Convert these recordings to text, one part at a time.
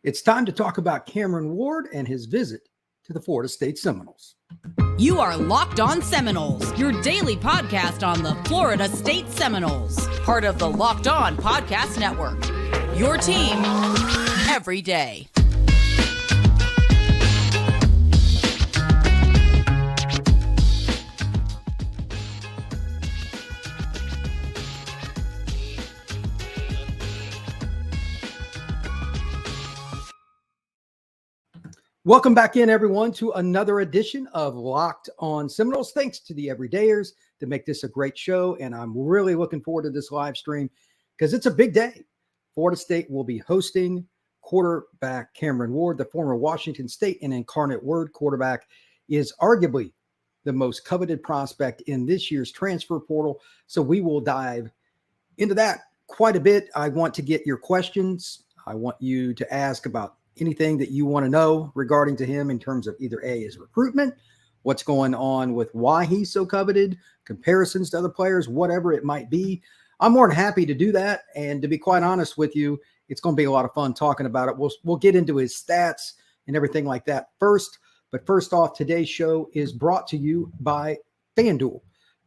It's time to talk about Cameron Ward and his visit to the Florida State Seminoles. You are Locked On Seminoles, your daily podcast on the Florida State Seminoles, part of the Locked On Podcast Network. Your team every day. Welcome back in, everyone, to another edition of Locked On Seminoles. Thanks to the everydayers to make this a great show, and I'm really looking forward to this live stream because it's a big day. Florida State will be hosting quarterback Cameron Ward, the former Washington State and Incarnate Word quarterback, is arguably the most coveted prospect in this year's transfer portal. So we will dive into that quite a bit. I want to get your questions. I want you to ask about anything that you want to know regarding to him in terms of either A, his recruitment, what's going on with why he's so coveted, comparisons to other players, whatever it might be. I'm more than happy to do that. And to be quite honest with you, it's going to be a lot of fun talking about it. We'll get into his stats and everything like that first. But first off, today's show is brought to you by FanDuel.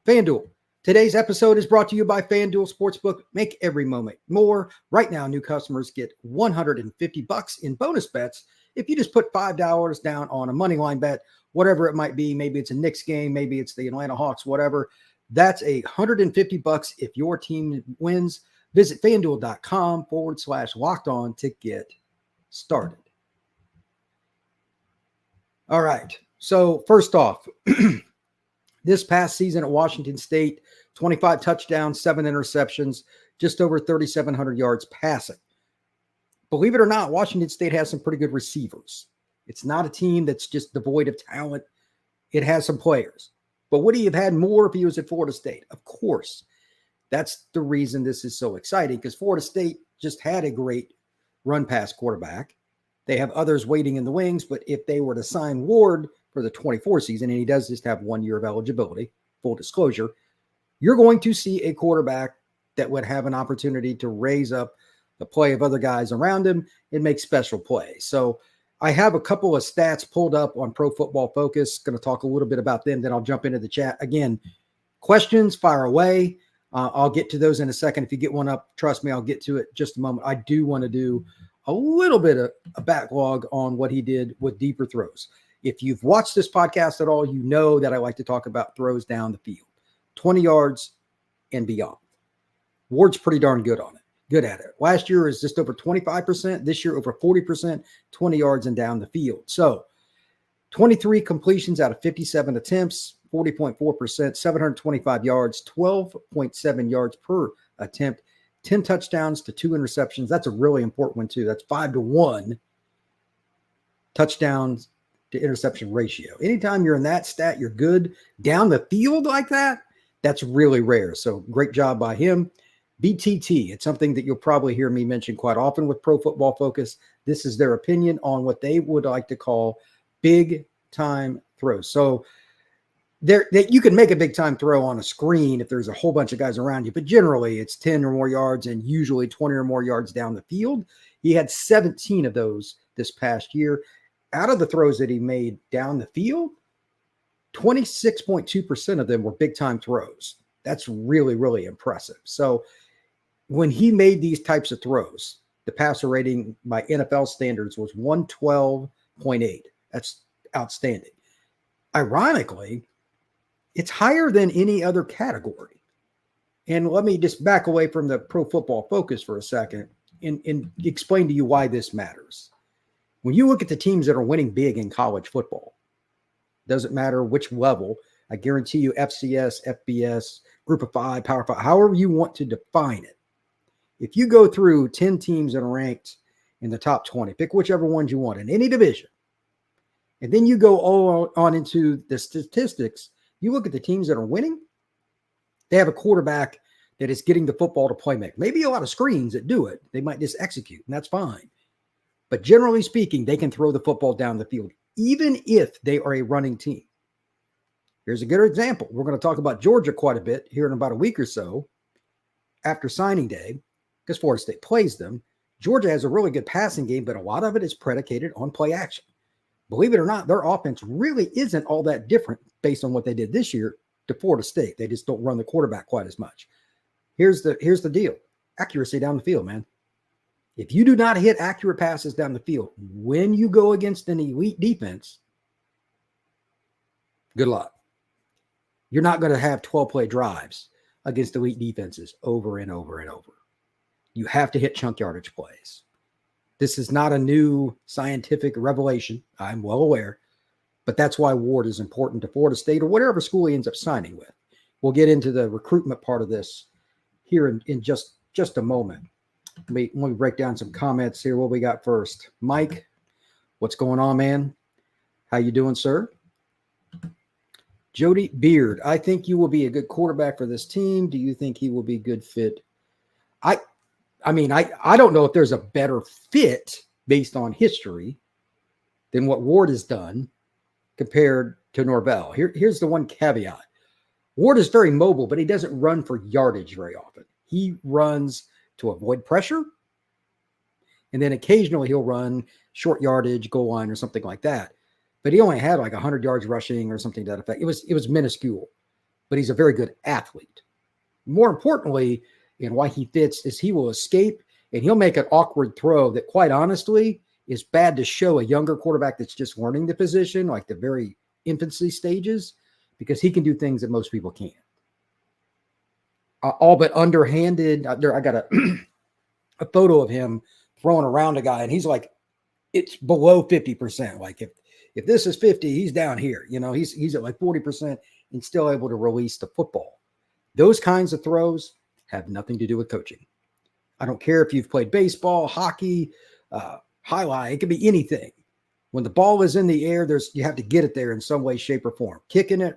FanDuel. Today's episode is brought to you by FanDuel Sportsbook. Make every moment more. Right now, new customers get $150 in bonus bets if you just put $5 down on a money line bet, whatever it might be. Maybe it's a Knicks game, maybe it's the Atlanta Hawks, whatever. That's $150 if your team wins. Visit FanDuel.com/locked on to get started. All right. So first off, this past season at Washington State, 25 touchdowns, 7 interceptions, just over 3,700 yards passing. Believe it or not, Washington State has some pretty good receivers. It's not a team that's just devoid of talent. It has some players. But would he have had more if he was at Florida State? Of course. That's the reason this is so exciting, because Florida State just had a great run-pass quarterback. They have others waiting in the wings, but if they were to sign Ward for the 24 season, and he does just have 1 year of eligibility, full disclosure, you're going to see a quarterback that would have an opportunity to raise up the play of other guys around him and make special plays. So I have a couple of stats pulled up on Pro Football Focus. Going to talk a little bit about them, then I'll jump into the chat. Again, questions, fire away. I'll get to those in a second. If you get one up, trust me, I'll get to it in just a moment. I do want to do a little bit of a backlog on what he did with deeper throws. If you've watched this podcast at all, you know that I like to talk about throws down the field, 20 yards and beyond. Ward's pretty darn good on it, good at it. Last year is just over 25%. This year, over 40%, 20 yards and down the field. So 23 completions out of 57 attempts, 40.4%, 725 yards, 12.7 yards per attempt, 10 touchdowns to 2 interceptions. That's a really important one too. That's 5-1 touchdowns to interception ratio. Anytime you're in that stat, you're good down the field like that. That's really rare. So great job by him. BTT, it's something that you'll probably hear me mention quite often with Pro Football Focus. This is their opinion on what they would like to call big time throws. So that you can make a big time throw on a screen if there's a whole bunch of guys around you, but generally it's 10 or more yards and usually 20 or more yards down the field. He had 17 of those this past year. Out of the throws that he made down the field, 26.2% of them were big-time throws. That's really, really impressive. So when he made these types of throws, the passer rating by NFL standards was 112.8. That's outstanding. Ironically, it's higher than any other category. And let me just back away from the Pro Football Focus for a second and explain to you why this matters. When you look at the teams that are winning big in college football, doesn't matter which level, I guarantee you FCS, FBS, Group of 5, Power 5, however you want to define it. If you go through 10 teams that are ranked in the top 20, pick whichever ones you want in any division, and then you go all on into the statistics, you look at the teams that are winning, they have a quarterback that is getting the football to play make. Maybe a lot of screens that do it. They might just execute, and that's fine. But generally speaking, they can throw the football down the field, even if they are a running team. Here's a good example. We're going to talk about Georgia quite a bit here in about a week or so after signing day, because Florida State plays them. Georgia has a really good passing game, but a lot of it is predicated on play action. Believe it or not, their offense really isn't all that different based on what they did this year to Florida State. They just don't run the quarterback quite as much. Here's the deal. Accuracy down the field, man. If you do not hit accurate passes down the field when you go against an elite defense, good luck. You're not going to have 12-play drives against elite defenses over and over and over. You have to hit chunk yardage plays. This is not a new scientific revelation. I'm well aware. But that's why Ward is important to Florida State or whatever school he ends up signing with. We'll get into the recruitment part of this here in just a moment. Let me break down some comments here. What we got first? Mike, what's going on, man? How you doing, sir? Jody Beard, I think you will be a good quarterback for this team. Do you think he will be a good fit? I mean, I don't know if there's a better fit based on history than what Ward has done compared to Norvell. Here's the one caveat. Ward is very mobile, but he doesn't run for yardage very often. He runs to avoid pressure, and then occasionally he'll run short yardage, goal line, or something like that. But he only had like 100 yards rushing or something to that effect. It was minuscule, but he's a very good athlete. More importantly, and why he fits is he will escape and he'll make an awkward throw that, quite honestly, is bad to show a younger quarterback that's just learning the position, like the very infancy stages, because he can do things that most people can't. All but underhanded. I got a photo of him throwing around a guy, and he's like, it's below 50%. Like if this is 50, he's down here. You know, he's at like 40% and still able to release the football. Those kinds of throws have nothing to do with coaching. I don't care if you've played baseball, hockey, highlight. It could be anything. When the ball is in the air, you have to get it there in some way, shape, or form. Kicking it,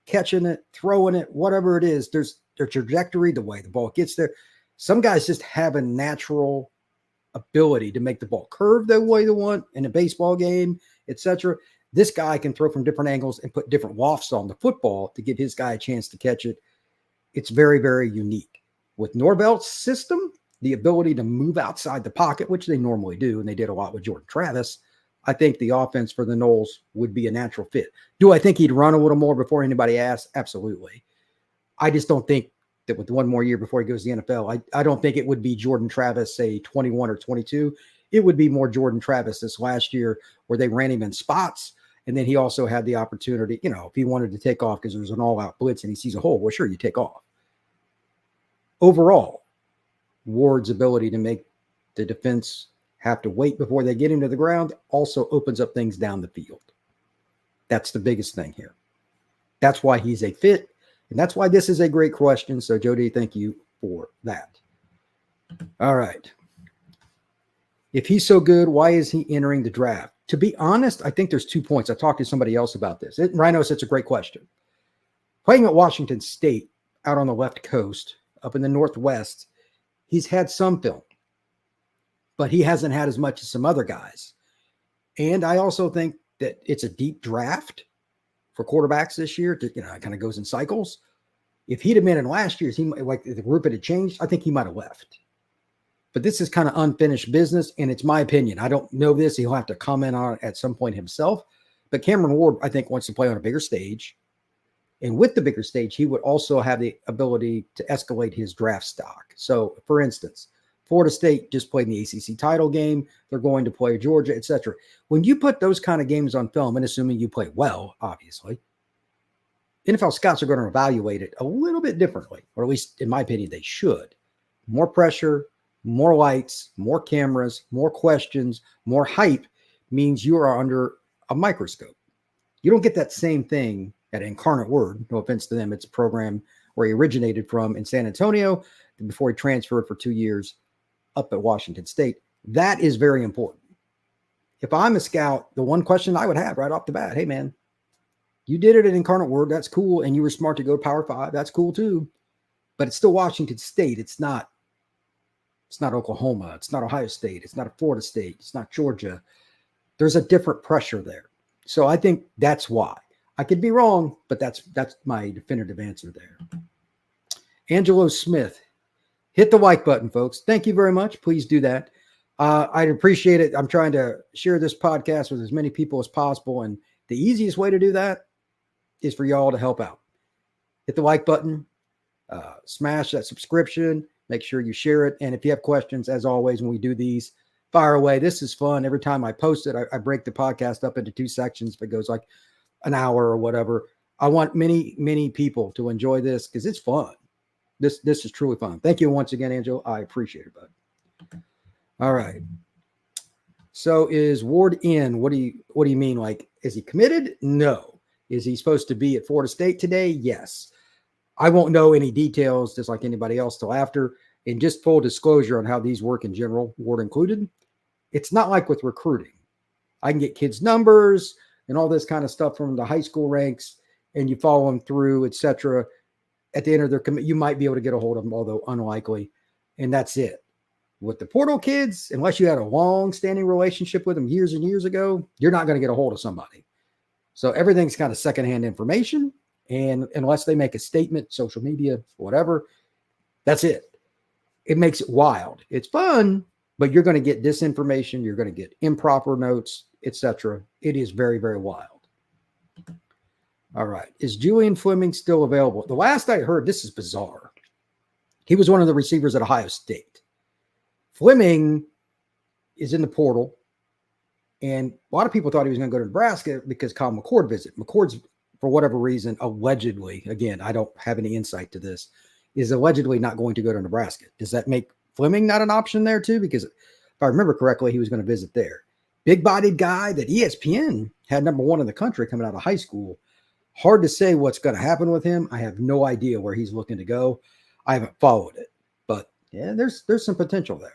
catching it, throwing it, whatever it is, there's their trajectory, the way the ball gets there. Some guys just have a natural ability to make the ball curve the way they want in a baseball game, etc. This guy can throw from different angles and put different lofts on the football to give his guy a chance to catch it. It's very, very unique. With Norvell's system, the ability to move outside the pocket, which they normally do, and they did a lot with Jordan Travis, I think the offense for the Noles would be a natural fit. Do I think he'd run a little more before anybody asks? Absolutely. I just don't think that with one more year before he goes to the NFL, I don't think it would be Jordan Travis, say 21 or 22. It would be more Jordan Travis this last year where they ran him in spots. And then he also had the opportunity, if he wanted to take off because there's an all-out blitz and he sees a hole, well, sure, you take off. Overall, Ward's ability to make the defense have to wait before they get into the ground also opens up things down the field. That's the biggest thing here. That's why he's a fit. And that's why this is a great question. So, Jody, thank you for that. All right. If he's so good, why is he entering the draft? To be honest, I think there's 2 points. I talked to somebody else about this. Rhino said it's a great question. Playing at Washington State out on the left coast, up in the Northwest, he's had some film, but he hasn't had as much as some other guys. And I also think that it's a deep draft for quarterbacks this year. It kind of goes in cycles. If he'd have been in last year's, if the group had changed, I think he might have left. But this is kind of unfinished business, and it's my opinion. I don't know this. He'll have to comment on it at some point himself. But Cameron Ward, I think, wants to play on a bigger stage. And with the bigger stage, he would also have the ability to escalate his draft stock. So, for instance, Florida State just played in the ACC title game. They're going to play Georgia, etc. When you put those kind of games on film, and assuming you play well, obviously, NFL scouts are going to evaluate it a little bit differently, or at least in my opinion, they should. More pressure, more lights, more cameras, more questions, more hype means you are under a microscope. You don't get that same thing at Incarnate Word. No offense to them. It's a program where he originated from in San Antonio before he transferred for 2 years up at Washington State. That is very important. If I'm a scout, the one question I would have right off the bat, hey, man, you did it at Incarnate Word. That's cool. And you were smart to go to Power 5. That's cool too. But it's still Washington State. It's not Oklahoma. It's not Ohio State. It's not Florida State. It's not Georgia. There's a different pressure there. So I think that's why. I could be wrong, but that's my definitive answer there. Angelo Smith. Hit the like button, folks. Thank you very much. Please do that. I'd appreciate it. I'm trying to share this podcast with as many people as possible. And the easiest way to do that is for y'all to help out. Hit the like button, smash that subscription, make sure you share it. And if you have questions, as always, when we do these, fire away. This is fun. Every time I post it, I break the podcast up into 2 sections. If it goes like an hour or whatever, I want many, many people to enjoy this because it's fun. This is truly fun. Thank you once again, Angel. I appreciate it, bud. All right. So is Ward in? What do you mean? Like, is he committed? No. Is he supposed to be at Florida State today? Yes. I won't know any details, just like anybody else, till after. And just full disclosure on how these work in general, Ward included. It's not like with recruiting. I can get kids' numbers and all this kind of stuff from the high school ranks, and you follow them through, etc. At the end of their commit, you might be able to get a hold of them, although unlikely. And that's it. With the portal kids, unless you had a long-standing relationship with them years and years ago, you're not going to get a hold of somebody. So everything's kind of secondhand information. And unless they make a statement, social media, whatever, that's it. It makes it wild. It's fun, but you're going to get disinformation. You're going to get improper notes, etc. It is very, very wild. All right. Is Julian Fleming still available? The last I heard, this is bizarre. He was one of the receivers at Ohio State. Fleming is in the portal, and a lot of people thought he was going to go to Nebraska because Kyle McCord visited. McCord's, for whatever reason, allegedly, again, I don't have any insight to this, is allegedly not going to go to Nebraska. Does that make Fleming not an option there too? Because if I remember correctly, he was going to visit there. Big-bodied guy that ESPN had number 1 in the country coming out of high school. Hard to say what's going to happen with him. I have no idea where he's looking to go. I haven't followed it, but yeah, there's some potential there.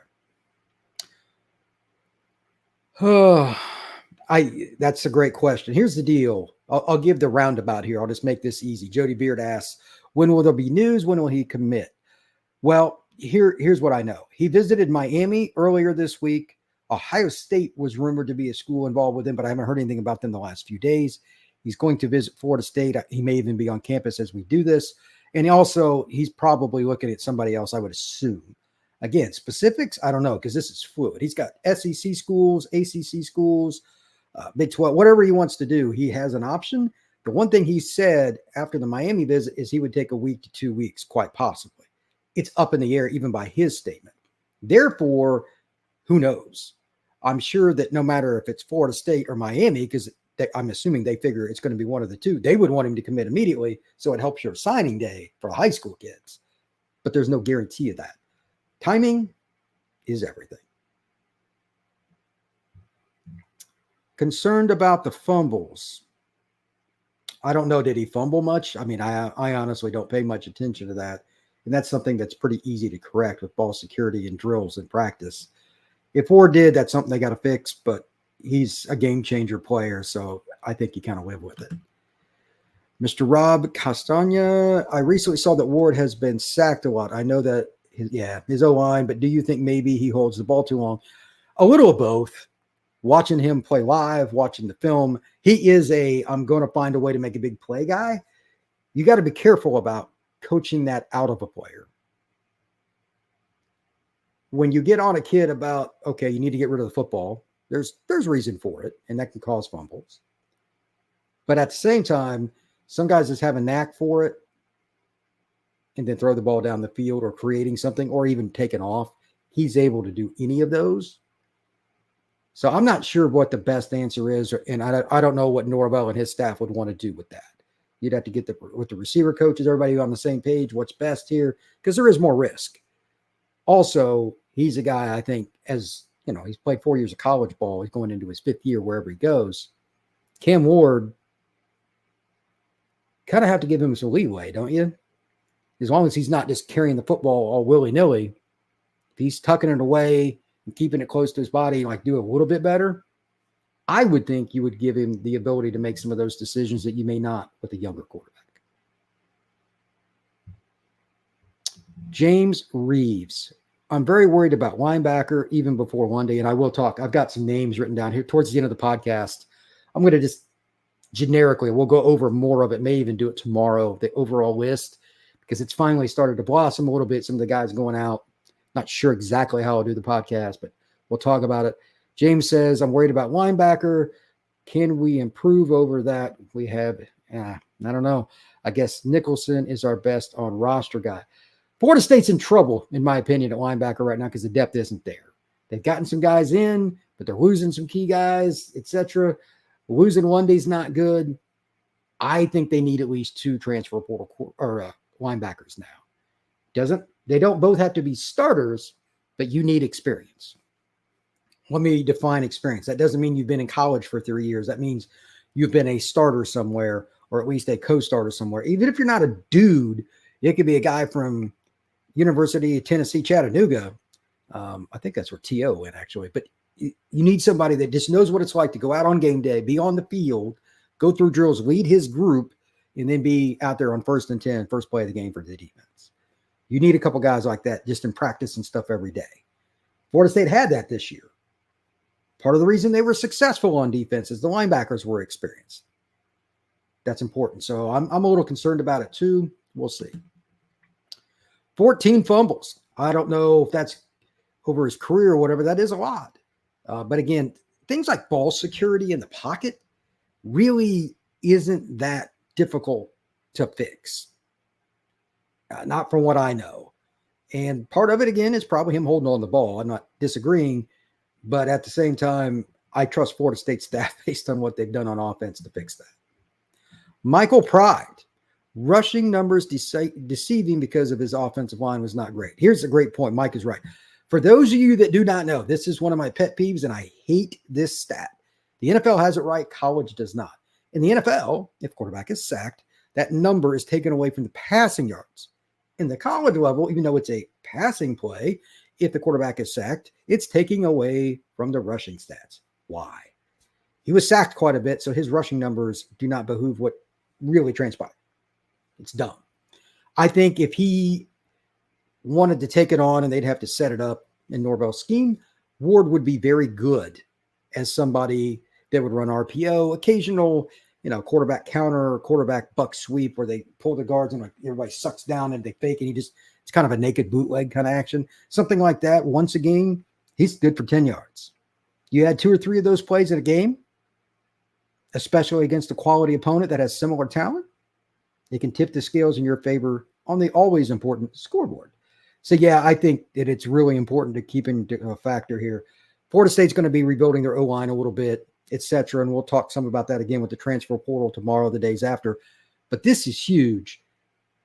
That's a great question. Here's the deal. I'll give the roundabout here. I'll just make this easy. Jody Beard asks, when will there be news? When will he commit? Well, here's what I know. He visited Miami earlier this week. Ohio State was rumored to be a school involved with him, but I haven't heard anything about them the last few days. He's going to visit Florida State. He may even be on campus as we do this. And also, he's probably looking at somebody else, I would assume. Again, specifics, I don't know, because this is fluid. He's got SEC schools, ACC schools, Big 12, whatever he wants to do, he has an option. The one thing he said after the Miami visit is he would take a week to 2 weeks, quite possibly. It's up in the air even by his statement. Therefore, who knows? I'm sure that no matter if it's Florida State or Miami, because I'm assuming they figure it's going to be one of the two, they would want him to commit immediately, so it helps your signing day for the high school kids. But there's no guarantee of that. Timing is everything. Concerned about the fumbles. I don't know. Did he fumble much? I mean, I honestly don't pay much attention to that. And that's something that's pretty easy to correct with ball security and drills and practice. If Ward did, that's something they got to fix, but he's a game changer player, so I think you kind of live with it. Mr. Rob Castagna, I recently saw that Ward has been sacked a lot. I know that his O-line, but do you think maybe he holds the ball too long? A little of both. Watching him play live, watching the film, he is I'm going to find a way to make a big play guy. You got to be careful about coaching that out of a player. When you get on a kid about, okay, you need to get rid of the football, there's reason for it, and that can cause fumbles. But at the same time, some guys just have a knack for it and then throw the ball down the field or creating something or even taking off. He's able to do any of those. So I'm not sure what the best answer is, and I don't know what Norvell and his staff would want to do with that. You'd have to get with the receiver coaches, everybody on the same page, what's best here, because there is more risk. Also, he's a guy, I think, as you know, he's played 4 years of college ball. He's going into his 5th year wherever he goes. Cam Ward, kind of have to give him some leeway, don't you? As long as he's not just carrying the football all willy-nilly. If he's tucking it away and keeping it close to his body, like do a little bit better, I would think you would give him the ability to make some of those decisions that you may not with a younger quarterback. James Reeves. I'm very worried about linebacker even before one day, and I will talk. I've got some names written down here towards the end of the podcast. I'm going to just generically, we'll go over more of it, may even do it tomorrow, the overall list, because it's finally started to blossom a little bit. Some of the guys going out, not sure exactly how I'll do the podcast, but We'll talk about it. James says, I'm worried about linebacker. Can we improve over that? We have, I don't know. I guess Nicholson is our best on roster guy. Florida State's in trouble, in my opinion, at linebacker right now because the depth isn't there. They've gotten some guys in, but they're losing some key guys, etc. Losing one day's not good. I think they need at least 2 transfer portal or linebackers now. They don't both have to be starters, but you need experience. Let me define experience. That doesn't mean you've been in college for 3 years. That means you've been a starter somewhere, or at least a co-starter somewhere. Even if you're not a dude, it could be a guy from University of Tennessee, Chattanooga. I think that's where T.O. went, actually. But you need somebody that just knows what it's like to go out on game day, be on the field, go through drills, lead his group, and then be out there on 1st and 10, first play of the game for the defense. You need a couple guys like that just in practice and stuff every day. Florida State had that this year. Part of the reason they were successful on defense is the linebackers were experienced. That's important. So I'm a little concerned about it too. We'll see. 14 fumbles. I don't know if that's over his career or whatever. That is a lot. But again, things like ball security in the pocket really isn't that difficult to fix. Not from what I know. And part of it, again, is probably him holding on the ball. I'm not disagreeing. But at the same time, I trust Florida State staff based on what they've done on offense to fix that. Michael Pride, rushing numbers deceiving because of his offensive line was not great. Here's a great point. Mike is right. For those of you that do not know, this is one of my pet peeves, and I hate this stat. The NFL has it right. College does not. In the NFL, if quarterback is sacked, that number is taken away from the passing yards. In the college level, even though it's a passing play, if the quarterback is sacked, it's taking away from the rushing stats. Why? He was sacked quite a bit, so his rushing numbers do not behoove what really transpired. It's dumb. I think if he wanted to take it on and they'd have to set it up in Norvell's scheme, Ward would be very good as somebody that would run RPO, occasional, quarterback counter, quarterback buck sweep where they pull the guards and everybody sucks down and they fake and it's kind of a naked bootleg kind of action. Something like that once a game, he's good for 10 yards. You had 2 or 3 of those plays in a game, especially against a quality opponent that has similar talent, it can tip the scales in your favor on the always important scoreboard. So, yeah, I think that it's really important to keep into a factor here. Florida State's going to be rebuilding their O-line a little bit, et cetera, and we'll talk some about that again with the transfer portal tomorrow, the days after. But this is huge.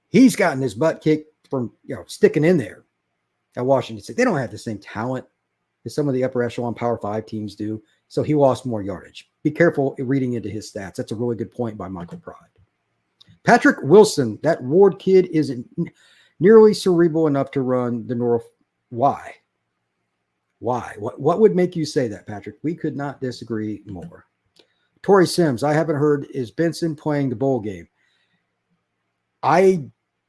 He's gotten his butt kicked from sticking in there at Washington State. They don't have the same talent as some of the upper echelon Power 5 teams do, so he lost more yardage. Be careful reading into his stats. That's a really good point by Michael Pride. Patrick Wilson, that Ward kid isn't nearly cerebral enough to run the North. Why? What would make you say that, Patrick? We could not disagree more. Torrey Sims, I haven't heard, is Benson playing the bowl game? I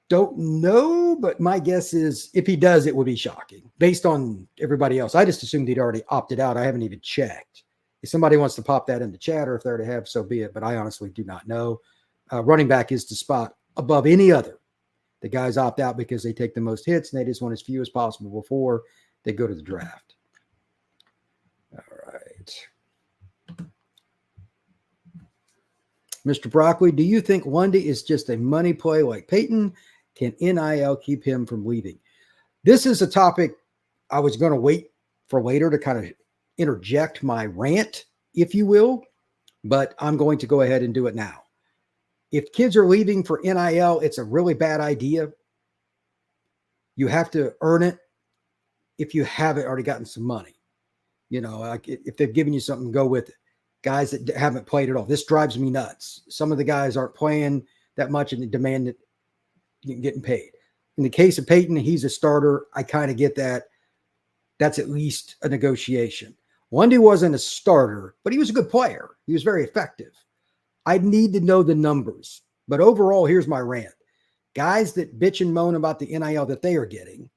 don't know, but my guess is if he does, it would be shocking based on everybody else. I just assumed he'd already opted out. I haven't even checked. If somebody wants to pop that in the chat or if they're to have, so be it. But I honestly do not know. Running back is the spot above any other. The guys opt out because they take the most hits and they just want as few as possible before they go to the draft. All right. Mr. Broccoli, do you think Lundy is just a money play like Peyton? Can NIL keep him from leaving? This is a topic I was going to wait for later to kind of interject my rant, if you will, but I'm going to go ahead and do it now. If kids are leaving for NIL, it's a really bad idea. You have to earn it if you haven't already gotten some money. Like if they've given you something, go with it. Guys that haven't played at all. This drives me nuts. Some of the guys aren't playing that much and they demand that getting paid. In the case of Peyton, he's a starter. I kind of get that. That's at least a negotiation. Lundy wasn't a starter, but he was a good player. He was very effective. I need to know the numbers. But overall, here's my rant. Guys that bitch and moan about the NIL that they are getting,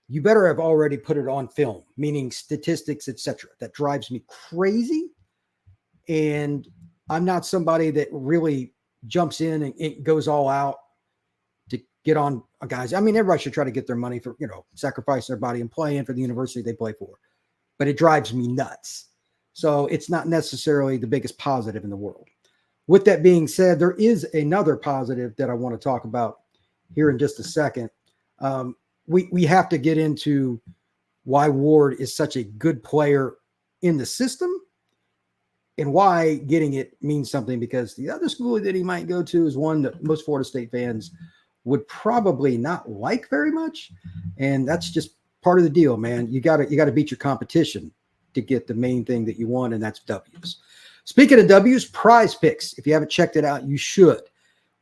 you better have already put it on film, meaning statistics, etc. That drives me crazy. And I'm not somebody that really jumps in and it goes all out to get on guys. I mean, everybody should try to get their money for, sacrificing their body and playing for the university they play for. but it drives me nuts. So it's not necessarily the biggest positive in the world. With that being said, there is another positive that I want to talk about here in just a second. We have to get into why Ward is such a good player in the system and why getting it means something, because the other school that he might go to is one that most Florida State fans would probably not like very much. And that's just part of the deal, man. You gotta beat your competition to get the main thing that you want, and that's W's. Speaking of W's, PrizePicks. If you haven't checked it out, you should.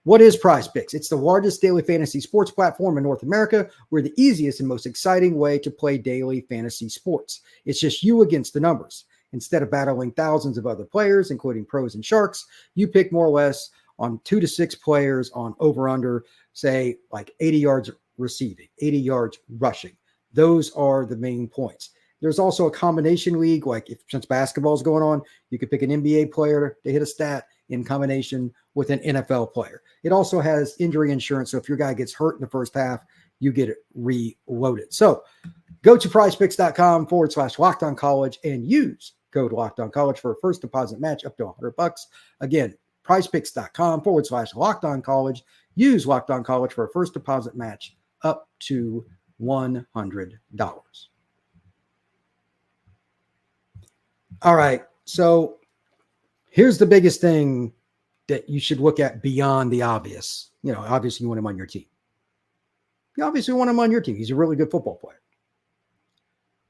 What is PrizePicks? It's the largest daily fantasy sports platform in North America. We're the easiest and most exciting way to play daily fantasy sports. It's just you against the numbers. Instead of battling thousands of other players, including pros and sharks, you pick more or less on 2 to 6 players on over-under, say like 80 yards receiving, 80 yards rushing. Those are the main points. There's also a combination league, like since basketball is going on, you could pick an NBA player to hit a stat in combination with an NFL player. It also has injury insurance, so if your guy gets hurt in the first half, you get it reloaded. So go to prizepicks.com/LockedOnCollege and use code LockedOnCollege for a first deposit match up to $100. Again, prizepicks.com/LockedOnCollege. Use LockedOnCollege for a first deposit match up to $100. All right. So here's the biggest thing that you should look at beyond the obvious. You know, obviously you want him on your team. You obviously want him on your team. He's a really good football player.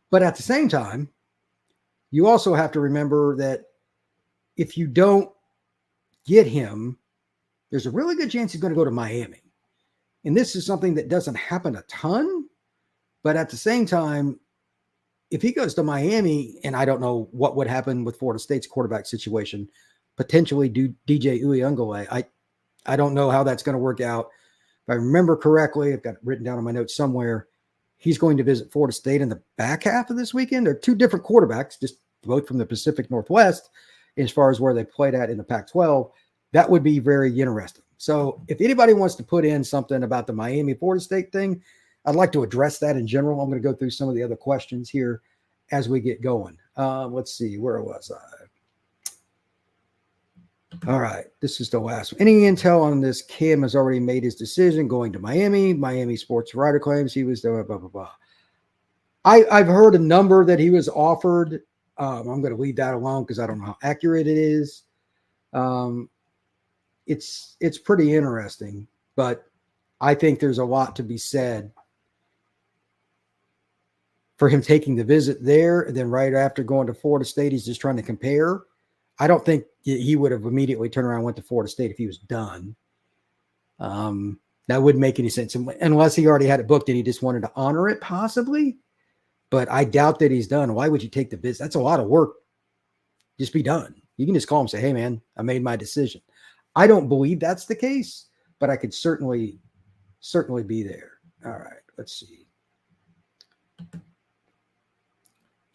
But at the same time, you also have to remember that if you don't get him, there's a really good chance he's going to go to Miami. And this is something that doesn't happen a ton. But at the same time, if he goes to Miami, and I don't know what would happen with Florida State's quarterback situation, potentially DJ Uiagalelei, I don't know how that's going to work out. If I remember correctly, I've got it written down on my notes somewhere, he's going to visit Florida State in the back half of this weekend. They're 2 different quarterbacks, just both from the Pacific Northwest, as far as where they played at in the Pac-12. That would be very interesting. So if anybody wants to put in something about the Miami-Florida State thing, I'd like to address that in general. I'm going to go through some of the other questions here as we get going. Let's see, where was I? All right, this is the last one. Any intel on this? Cam has already made his decision going to Miami. Miami sports writer claims he was doing blah, blah, blah. I've heard a number that he was offered. I'm going to leave that alone because I don't know how accurate it is. It's pretty interesting, but I think there's a lot to be said for him taking the visit there, and then right after going to Florida State, he's just trying to compare. I don't think he would have immediately turned around and went to Florida State if he was done. That wouldn't make any sense unless he already had it booked and he just wanted to honor it, possibly. But I doubt that he's done. Why would you take the visit? That's a lot of work. Just be done. You can just call him and say, hey, man, I made my decision. I don't believe that's the case, but I could certainly be there. All right, let's see.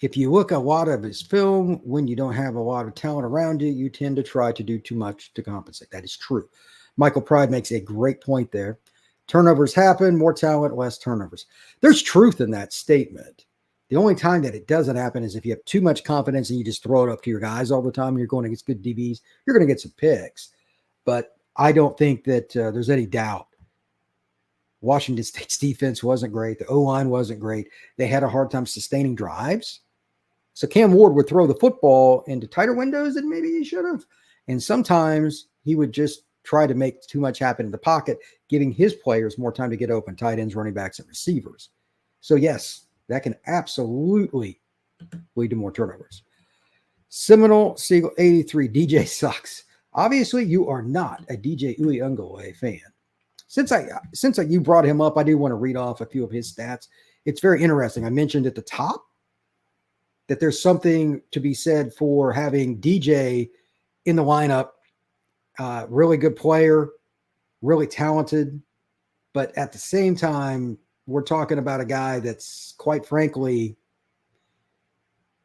If you look at a lot of his film, when you don't have a lot of talent around you, you tend to try to do too much to compensate. That is true. Michael Pride makes a great point there. Turnovers happen, more talent, less turnovers. There's truth in that statement. The only time that it doesn't happen is if you have too much confidence and you just throw it up to your guys all the time. You're going against good DBs. You're going to get some picks. But I don't think that there's any doubt. Washington State's defense wasn't great. The O-line wasn't great. They had a hard time sustaining drives. So Cam Ward would throw the football into tighter windows than maybe he should have. And sometimes he would just try to make too much happen in the pocket, giving his players more time to get open, tight ends, running backs, and receivers. So, yes, that can absolutely lead to more turnovers. Seminole Siegel 83, DJ sucks. Obviously, you are not a DJ Uiagalelei fan. Since you brought him up, I do want to read off a few of his stats. It's very interesting. I mentioned at the top that there's something to be said for having DJ in the lineup. Really good player, really talented. But at the same time, we're talking about a guy that's, quite frankly,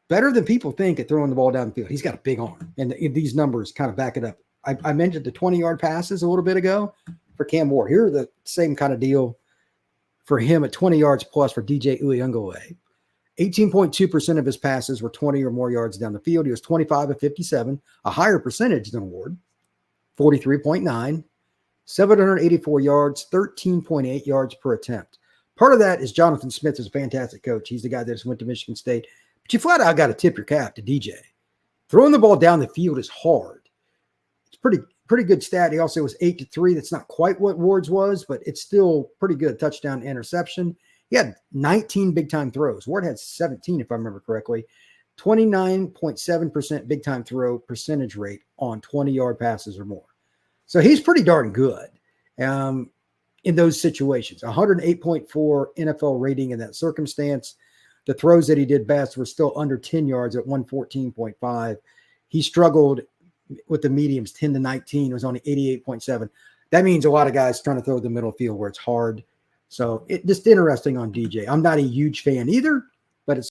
better than people think at throwing the ball down the field. He's got a big arm, and these numbers kind of back it up. I mentioned the 20-yard passes a little bit ago for Cam Ward. Here are the same kind of deal for him at 20 yards plus for DJ Uiagalelei. 18.2% of his passes were 20 or more yards down the field. He was 25 of 57, a higher percentage than Ward, 43.9, 784 yards, 13.8 yards per attempt. Part of that is Jonathan Smith is a fantastic coach. He's the guy that just went to Michigan State. But you flat out got to tip your cap to DJ. Throwing the ball down the field is hard. It's pretty good stat. He also was 8-3. That's not quite what Ward's was, but it's still pretty good. Touchdown, interception. He had 19 big-time throws. Ward had 17, if I remember correctly. 29.7% big-time throw percentage rate on 20-yard passes or more. So he's pretty darn good in those situations. 108.4 NFL rating in that circumstance. The throws that he did best were still under 10 yards at 114.5. He struggled with the mediums, 10 to 19. It was only 88.7. That means a lot of guys trying to throw the middle field where it's hard. So it's just interesting on DJ. I'm not a huge fan either,